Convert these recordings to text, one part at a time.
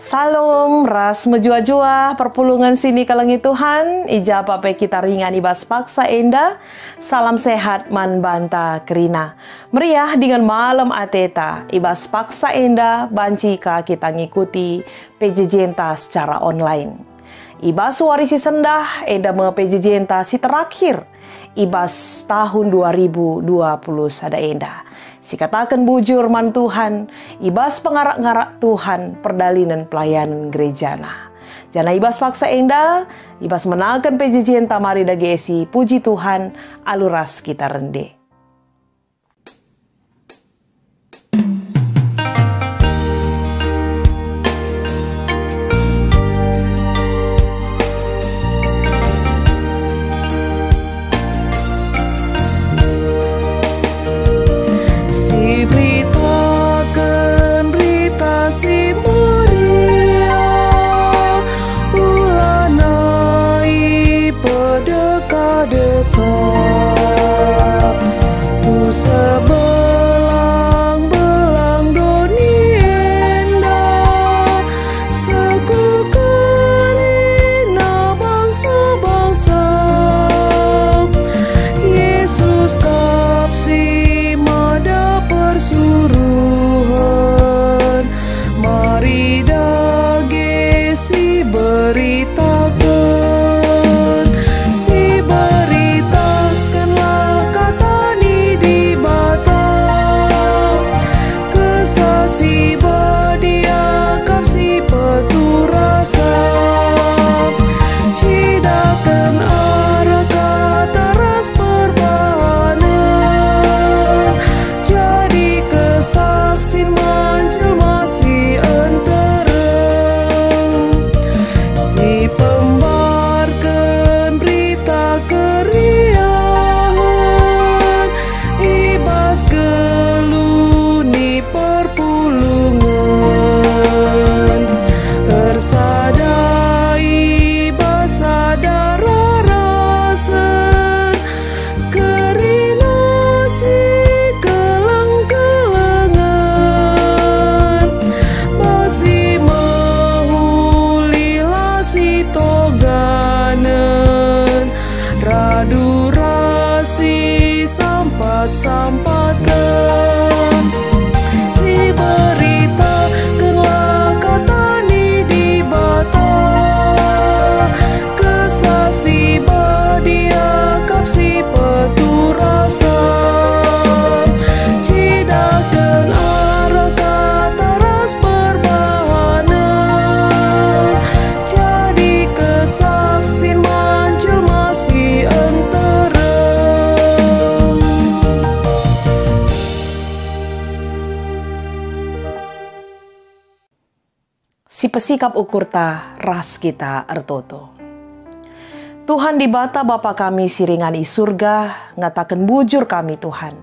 Salam, ras mejua-jua, perpulungan sini kalangi Tuhan, ija pape kita ringan ibas paksa enda, salam sehat man banta kerina. Meriah dengan malam ateta, ibas paksa enda, bancika kita ngikuti PJJ enta secara online. Ibas warisi sendah, enda me PJJ enta si terakhir, ibas tahun 2020 sada enda. Si katakan bujur man Tuhan, ibas pengarak-ngarak Tuhan, perdalinan pelayanan gerejana. Jana ibas paksa enda, ibas menakan PJJ tamari dagi esi, puji Tuhan, aluras kita rende. Si pesikap ukur ta ras kita ertoto. Tuhan di bata Bapa kami siringan i surga, ngatakan bujur kami Tuhan.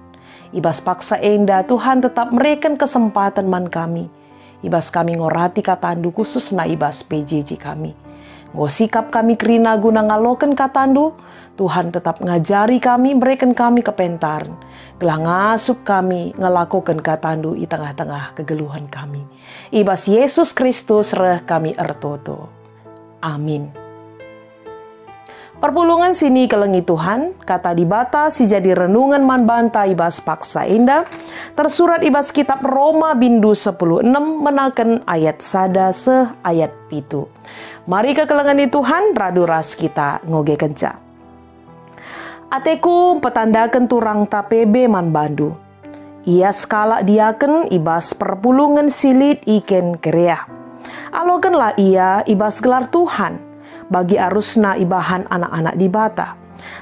Ibas paksa enda Tuhan tetap mereken kesempatan man kami. Ibas kami ngorati katandu khusus na ibas PJJ kami. Ngosikap kami kerina guna ngaloken katandu, Tuhan tetap ngajari kami, mereken kami kepentaran. Gelah ngasup kami ngelakukan katandu di tengah-tengah kegeluhan kami. Ibas Yesus Kristus reh kami ertoto. Amin. Perpulungan sini kelengi Tuhan, kata dibata si jadi renungan man banta ibas paksa indah, tersurat ibas kitab Roma bindu 10:6 menaken ayat sada se ayat pitu. Mari ke kelengan Tuhan, radu ras kita ngoge kenca. Ateku petandakan turang tapebe man bandu. Ia skala diaken ibas perpulungan silit iken kerea. Alokenlah ia ibas gelar Tuhan, bagi arusna ibahan anak-anak di bata.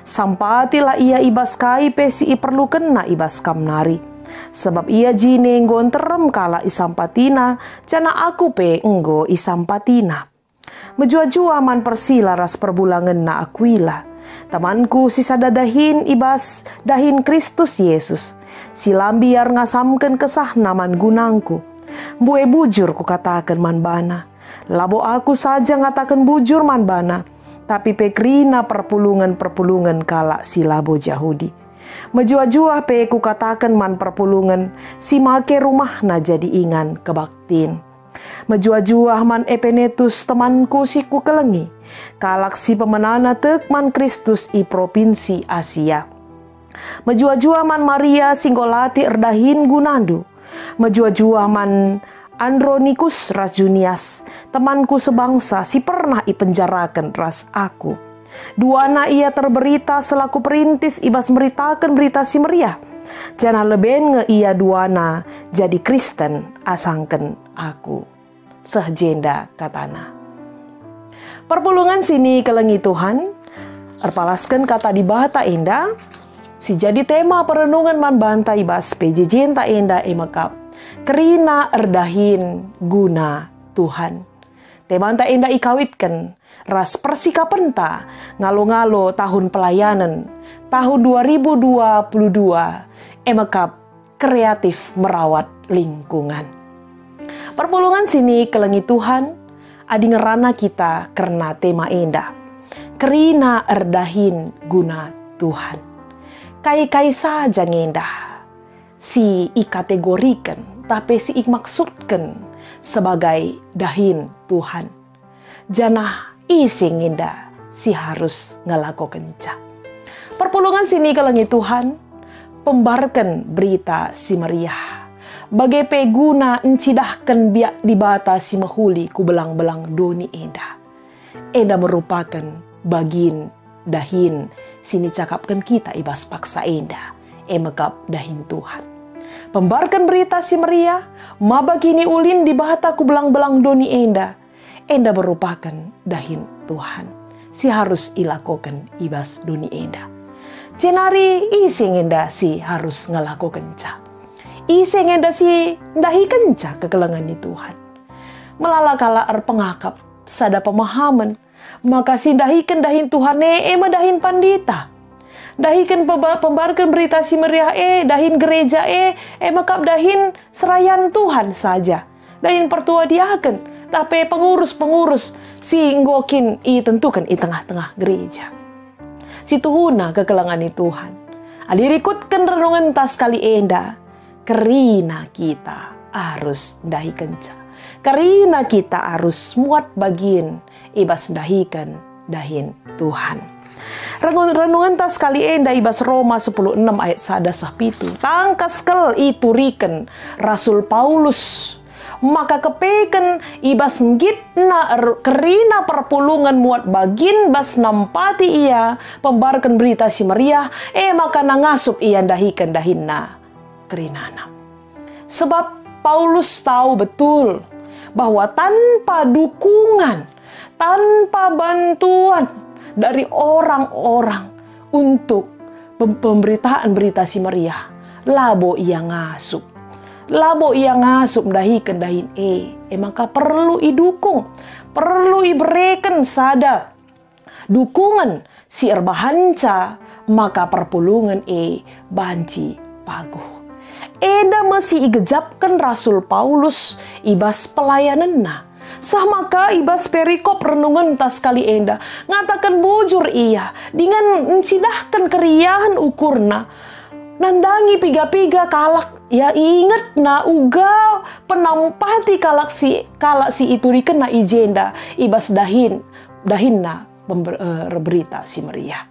Sampatilah ia ibas kai pesi iperluken na ibas kamnari. Sebab ia jine enggo terem kala isampatina, jana aku pe enggo isampatina. Mejua-jua man persila ras perbulangan na akuila. Tamanku sisa dadahin ibas dahin Kristus Yesus. Silam biar ngasamken kesah naman gunangku. Bue bujur ku katakan man bana. Labo aku saja ngatakan bujur man bana. Tapi pekrina perpulungan-perpulungan kala si labo Yahudi. Mejua-jua pe ku katakan man perpulungan. Si make rumah na jadi ingan kebaktin. Menjua-jua man Epenetus temanku si ku kelengi, kalak si pemenana tek man Kristus i provinsi Asia. Menjua-jua man Maria singgolati erdahin gunandu, menjua-jua man Andronikus ras Junias, temanku sebangsa si pernah i penjarakan ras aku. Duana ia terberita selaku perintis ibas meritakan berita si meriah. Jana leben nge ia duana jadi Kristen asangken aku. Sehjenda katana. Perpulungan sini kelengi Tuhan, erpalaskan kata di bahata enda, si jadi tema perenungan man banta ibas PJJ ta enda emakap. Kerina erdahin guna Tuhan. Tema ta enda ikawitkan, ras persikapan ta ngalo-ngalo tahun pelayanan, tahun 2022, emakap kreatif merawat lingkungan. Perpulungan sini kelengi Tuhan, adi ngerana kita karena tema enda. Kerina erdahin guna Tuhan. Kai-kai saja ngendah. Si ikategorikan, tapi si ikmaksudkan sebagai dahin Tuhan. Janah isi ngendah si harus ngelakukan kenca. Perpulungan sini kelengi Tuhan, pembarkan berita si meriah. Bagai peguna encidahkan biak dibatasi mahuli ku belang-belang doni enda. Enda merupakan bagin dahin sini cakapkan kita ibas paksa enda. Emekap dahin Tuhan. Pembarkan berita si meriah, mabagini ulin di bahata ku belang-belang doni enda. Enda merupakan dahin Tuhan. Si harus ilakokan ibas doni enda. Cenari isi enda si harus ngelakukan ca. Isi enda si dahi kenca kekelengan di Tuhan. Melalakala pengakap sada pemahaman, maka si dahikan dahin Tuhan dahin pandita. Dahikan pembarkan berita si meriah dahin gereja makap dahin serayan Tuhan saja. Dahin pertua diaken, tapi pengurus-pengurus si ngokin tentukan i tengah-tengah gereja. Si tuhuna kekelengan di Tuhan. Adirikutkan renungan tas kali enda. Kerina kita harus dahi kenca. Kerina kita harus muat bagian ibas dahikan dahin Tuhan. Renungan tas kali enda ibas Roma 10:6 ayat 1-7. Tangkas kel ituriken Rasul Paulus. Maka kepeken ibas ngitna kerina perpulungan muat bagin bas nampati ia pembarkan berita si meriah maka nangasup ia dahikan dahinna kerinana. Sebab Paulus tahu betul bahwa tanpa dukungan, tanpa bantuan dari orang-orang untuk pemberitaan berita si meriah, labo ia ngasup. Labo ia ngasup dahikan dahin maka perlu idukung, perlu iberikan sada dukungan si erbahanca, maka perpulungan banci paguh. Eda masih igejapkan Rasul Paulus ibas pelayananna. Samaka ibas perikop renungan tas kali enda ngatakan bujur ia dengan mencidahkan keriahan ukurna. Nandangi piga-piga kalak ya inget na uga penampati kalak si itu dikena ijenda ibas dahinna berita si meriah.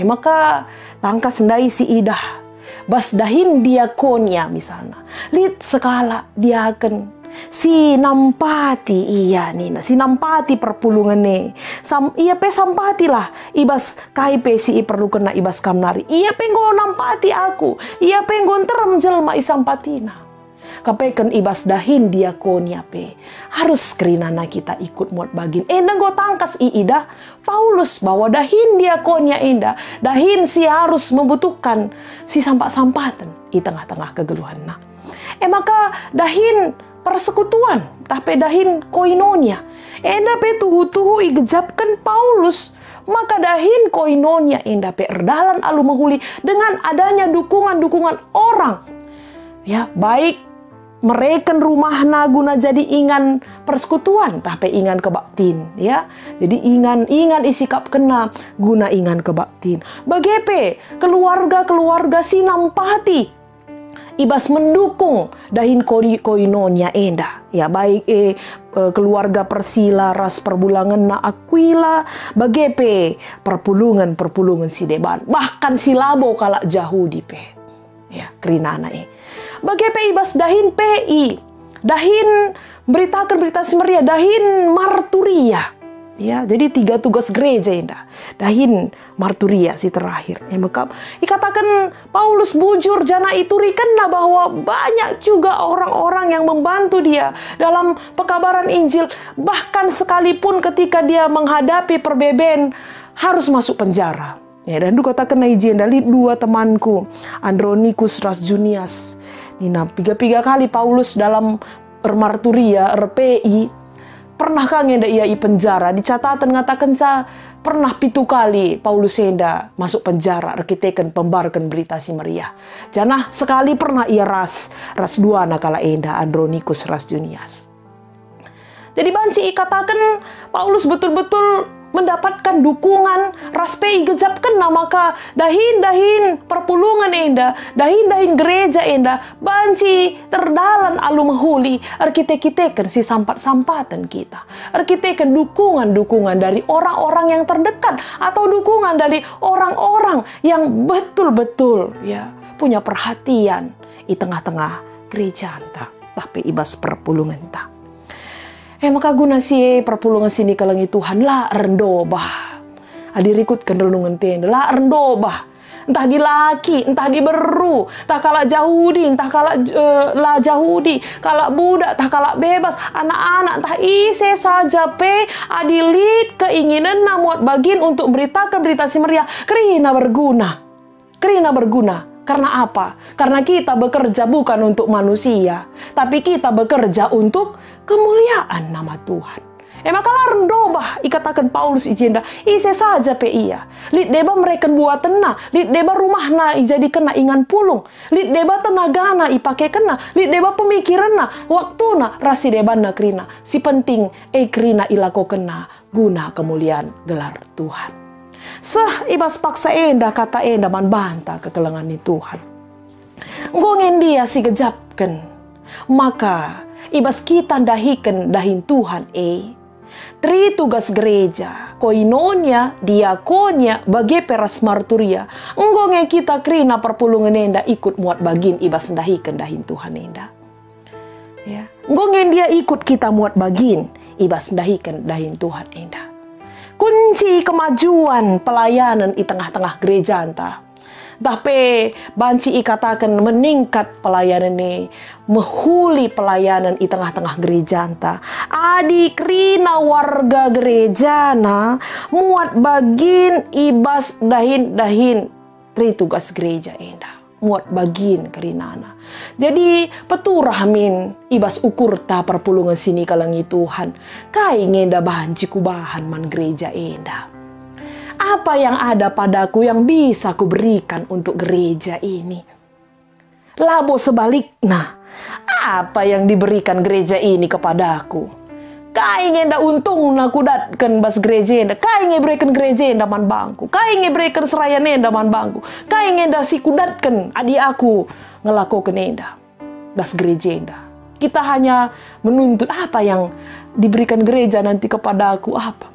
Maka tangkas sendai si idah bas dahin diakonia misalnya. Lit sekala diaken si nampati iya nina, si nampati perpulungan iya pe sampati lah ibas kaipe si perlu kena ibas kamnari. Iya penggo nampati aku, iya penggo terem jelma isampatina. Kapeken ibas dahin diakonia pe harus kerinana kita ikut muat bagin. Enda go tangkas iida Paulus bahwa dahin diakonia enda dahin si harus membutuhkan si sampat-sampatan di tengah-tengah kegeluhan. Maka dahin persekutuan tapi dahin koinonia. Enda pe tuhu-tuhu igejapkan Paulus, maka dahin koinonia enda pe erdalan alu mahuli dengan adanya dukungan-dukungan orang. Ya, baik mereken rumahna guna jadi ingan persekutuan tapi ingan kebaktin ya. Jadi ingan isikap kena guna ingan kebaktin. Bagepe keluarga si nampati ibas mendukung dahin koinonia enda. Ya baik keluarga Persila ras perbulangan na Aquila bagepe perpulungan si deban. Bahkan si labo kalak Jahudi pe. Ya kerinana bagepe ibas dahin PI. Dahin beritakan berita Samaria, dahin marturia. Ya, jadi 3 tugas gereja indah. Dahin marturia si terakhir. Ikatakan Paulus bujur jana itu rikena bahwa banyak juga orang-orang yang membantu dia dalam pekabaran Injil. Bahkan sekalipun ketika dia menghadapi perbeben harus masuk penjara. Ya, dan dikatakan izin dari 2 temanku, Andronikus ras Junias. Nina 3 kali Paulus dalam marturia RPI pernah ngenda ia i penjara. Dicatatan ngatakan pernah 7 kali Paulus enda masuk penjara rekiteken pembarkan berita si Maria. Janah sekali pernah ia ras 2 nakala enda Andronikus ras Junias. Jadi banci katakan Paulus betul-betul mendapatkan dukungan raspi gejapkan maka dahin perpulungan enda, dahin gereja enda banci terdalan alu mahuli arkiteken si sampat-sampatan kita, arkiteken dukungan dari orang-orang yang terdekat atau dukungan dari orang-orang yang betul-betul ya punya perhatian di tengah-tengah gereja anta tapi ibas perpulungan ta. Maka guna si perpulungan sini kalangi Tuhan lah rendobah. Adirikut kan renungan tenda lah rendobah. Entah di laki, entah di beru, entah kalak Jahudi, entah kalak lah Jahudi, kalak budak, entah kalak bebas, anak-anak, entah ise saja pe adilit keinginan namuat bagin untuk beritakan berita si Maria kerina berguna. Karena apa? Karena kita bekerja bukan untuk manusia, tapi kita bekerja untuk kemuliaan nama Tuhan. Maka rendobah ikatakan Paulus ijenda ise saja pe iya. Lit deba mereka buat tenah, lit deba rumahna ijadi kena ingan pulung, lit deba tenagana ipake kena, lit deba pemikiranna, waktuna rasi deba na krina. Si penting krina ilako kena guna kemuliaan gelar Tuhan. Ibas paksa enda kata enda man banta kekelengan ni Tuhan. Ngongen dia si gejapkan. Maka ibas kita dahikan dahin Tuhan tri tugas gereja, koinonia, diakonia, bagi peras marturia. Ngongen kita krina perpulungan enda ikut muat bagin ibas dahikan dahin Tuhan enda. Ya. Ngongen dia ikut kita muat bagin ibas dahikan dahin Tuhan enda. Kunci kemajuan pelayanan di tengah-tengah gereja anta. Tapi banci ikatakan meningkat pelayanan ini, mehuli pelayanan di tengah-tengah gereja anta. Adi krina warga gereja na muat bagin ibas dahin tri tugas gereja enda. Muat bagin kerinana. Jadi peturah min ibas ukur ta perpulungan sini kalangi Tuhan. Kai ngenda banci kubahan man gereja enda. Apa yang ada padaku yang bisa kuberikan untuk gereja ini? Labo sebaliknya, apa yang diberikan gereja ini kepadaku? Kai ngenda untung na kudatkan bas gereja enda, kai ngeberikan gereja enda man bangku, kai ngeberikan serayan enda man bangku, kai ngenda si kudatkan adi aku ngelakukan enda bas gereja enda. Kita hanya menuntut apa yang diberikan gereja nanti kepada aku apa.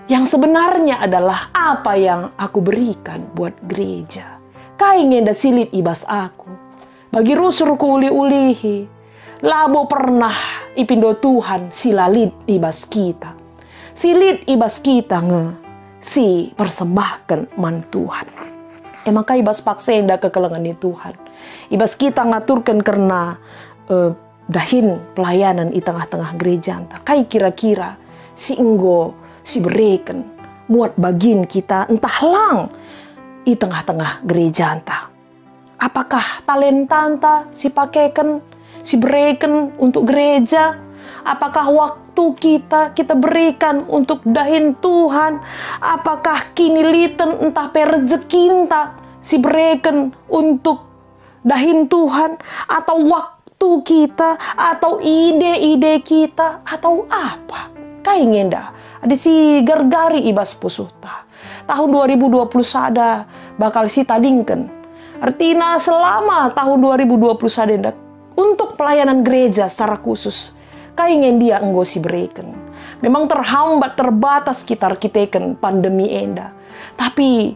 Yang sebenarnya adalah apa yang aku berikan buat gereja. Kai ngenda silit ibas aku. Bagi rusur ku uli-ulihi. Labo pernah ipindo Tuhan silalit ibas kita. Silit ibas kita si persembahkan man Tuhan. Maka ibas paksenda kekelengan ni Tuhan. Ibas kita ngaturkan karena dahin pelayanan di tengah-tengah gereja anta. Kai kira-kira si enggo si bereken muat bagin kita entah lang di tengah-tengah gereja anta. Apakah talenta anta si pakaikan si bereken untuk gereja? Apakah waktu kita berikan untuk dahin Tuhan? Apakah kini liten entah perejekinta si bereken untuk dahin Tuhan? Atau waktu kita? Atau ide-ide kita? Atau apa? Kai ngenda ada si gargari ibas pusuta. Tahun 2020 sada bakal si tadingken Artinya selama tahun 2020 sadenda untuk pelayanan gereja secara khusus, kaingen dia enggosi berikan. Memang terhambat, terbatas kita arkiteken pandemi enda. Tapi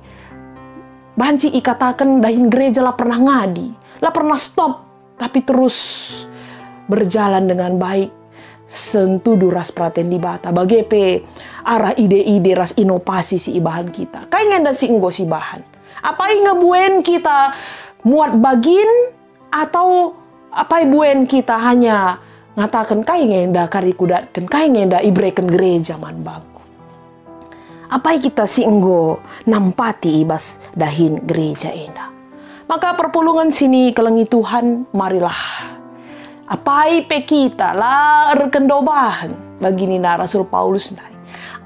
banci ikatakan dahin gereja lah pernah ngadi, lah pernah stop, tapi terus berjalan dengan baik. Sentudu ras praten di bata, bagepe arah ide-ide ras inovasi si ibahan kita. Kaingen dan si enggosi bahan. Apa yang ngebuen kita muat bagin atau apa buen kita hanya ngatakan kaingen da kari kudatkan, kaingen da ibreken gereja man bangku. Apa kita si enggo nampati ibas dahin gereja enda. Maka perpulungan sini kelengi Tuhan, marilah apai pe kita lah rekendobahan bagi Nina Rasul Paulus nai.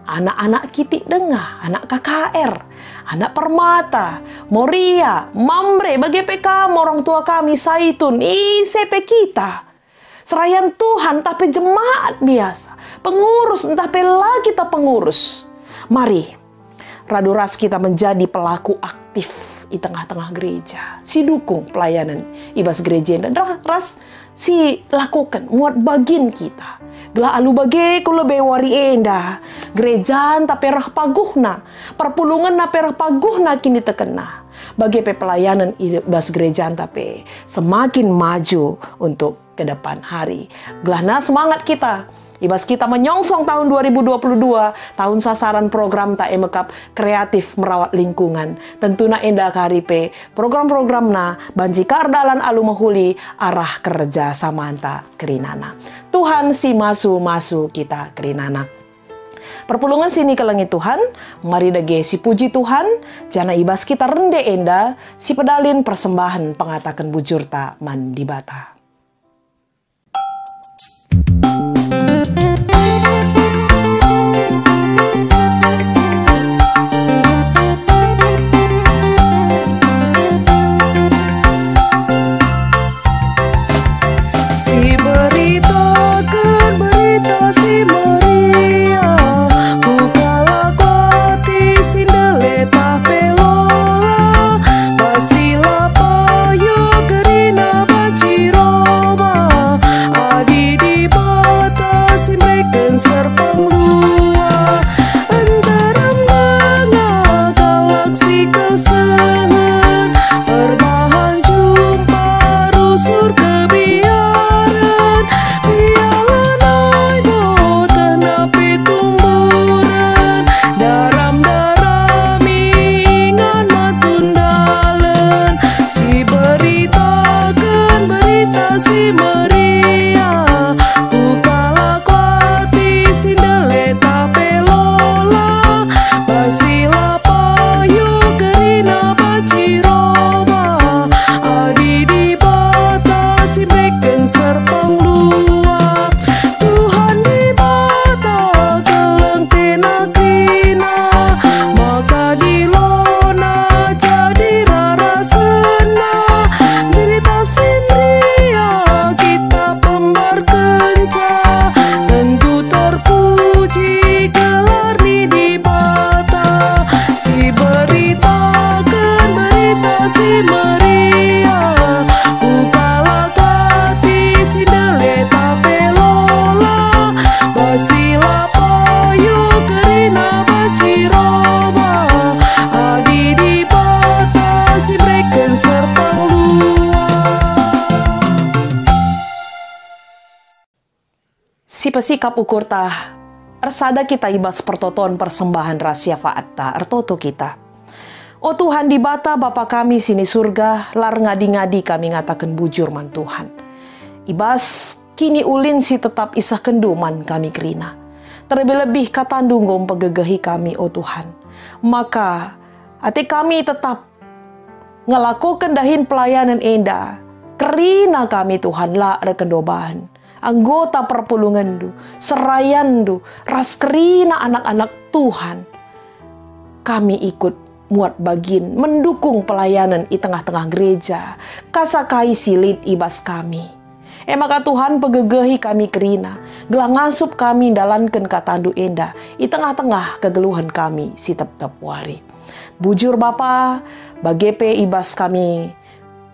Anak-anak kitik dengah, anak KKR, anak Permata, Moria, Mamre, bagi PK, orang tua kami, Saitun, ICP kita. Serayan Tuhan, tapi jemaat biasa. Pengurus, entah pela kita pengurus. Mari, raduras kita menjadi pelaku aktif di tengah-tengah gereja. Si dukung pelayanan ibas gereja dan ras si lakukan muat bagin kita. Gela alu bage ku lebe wari enda. Gerejaan tapi rah paguhna. Perpulungan na perah paguhna kini tekena. Bagi pelayanan ibas gerejaan tapi semakin maju untuk ke depan hari. Gelana semangat kita. Ibas kita menyongsong tahun 2022, tahun sasaran program tak emekap kreatif merawat lingkungan. Tentunya endah karipe program-program na banji kardalan alu mahuli arah kerja samanta kerinana. Tuhan si masu kita kerinana. Perpulungan sini kelengi Tuhan, mari dage si puji Tuhan, jana ibas kita rende enda, si pedalin persembahan pengatakan bujurta mandibata. Si pesikap ukur tah ersada kita ibas pertoton persembahan rahasia fa'atta ertoto kita. O Tuhan di bata Bapa kami sini surga, lar ngadi-ngadi kami ngatakan bujur man Tuhan. Ibas kini ulin si tetap isah kenduman kami kerina. Terlebih-lebih katandung gom pegegahi kami o Tuhan. Maka hati kami tetap ngelakukan dahin pelayanan enda. Kerina kami Tuhan la rekendobahan. Anggota perpulungan du, serayan du, ras kerina anak-anak Tuhan. Kami ikut muat bagin, mendukung pelayanan di tengah-tengah gereja. Kasakai silit ibas kami. Maka Tuhan pegegahi kami kerina, gelang ngasup kami dalankan katandu enda, di tengah-tengah kegeluhan kami si tep-tep wari. Bujur Bapa, bagepe ibas kami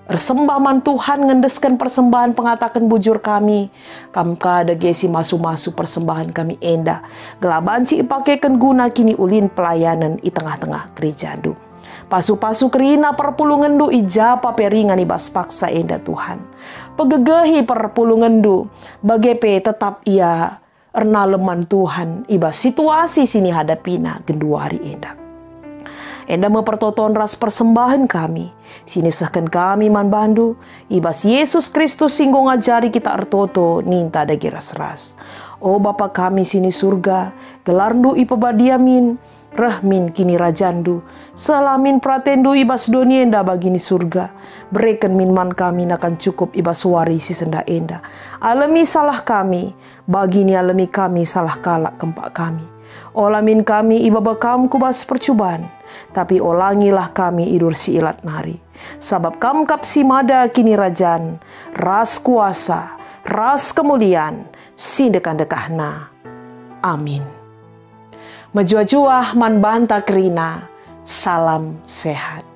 Ersembah man Tuhan ngendeskan persembahan pengatakan bujur kami. Kamka ada gesi masu-masu persembahan kami enda. Gelabanci ipakekan guna kini ulin pelayanan i tengah-tengah gereja du. Pasu-pasu kerina perpulungan du ijapa peringan ibas paksa enda Tuhan. Pegegehi perpulungan du. Bagepe tetap ia erna leman Tuhan. Ibas situasi sini hadapina genduari enda. Enda mempertoton ras persembahan kami. Sini sahkan kami man bandu. Ibas Yesus Kristus singgung ngajari kita ertoto ninta dagi ras-ras. O Bapa kami sini surga, gelarndu ipabadiamin, rahmin kini rajandu. Salamin pratendu ibas donienda bagini surga. Berikan minman kami nakan cukup ibas warisi senda enda. Alami salah kami, bagini alami kami salah kalak kempak kami. Olamin kami ibaba kam kubas percubaan. Tapi olangilah kami idur si ilat nari. Sabab kam kap si mada kini rajan. Ras kuasa, ras kemuliaan, sindekan dekahna. Amin. Majua-juah man banta kerina. Salam sehat.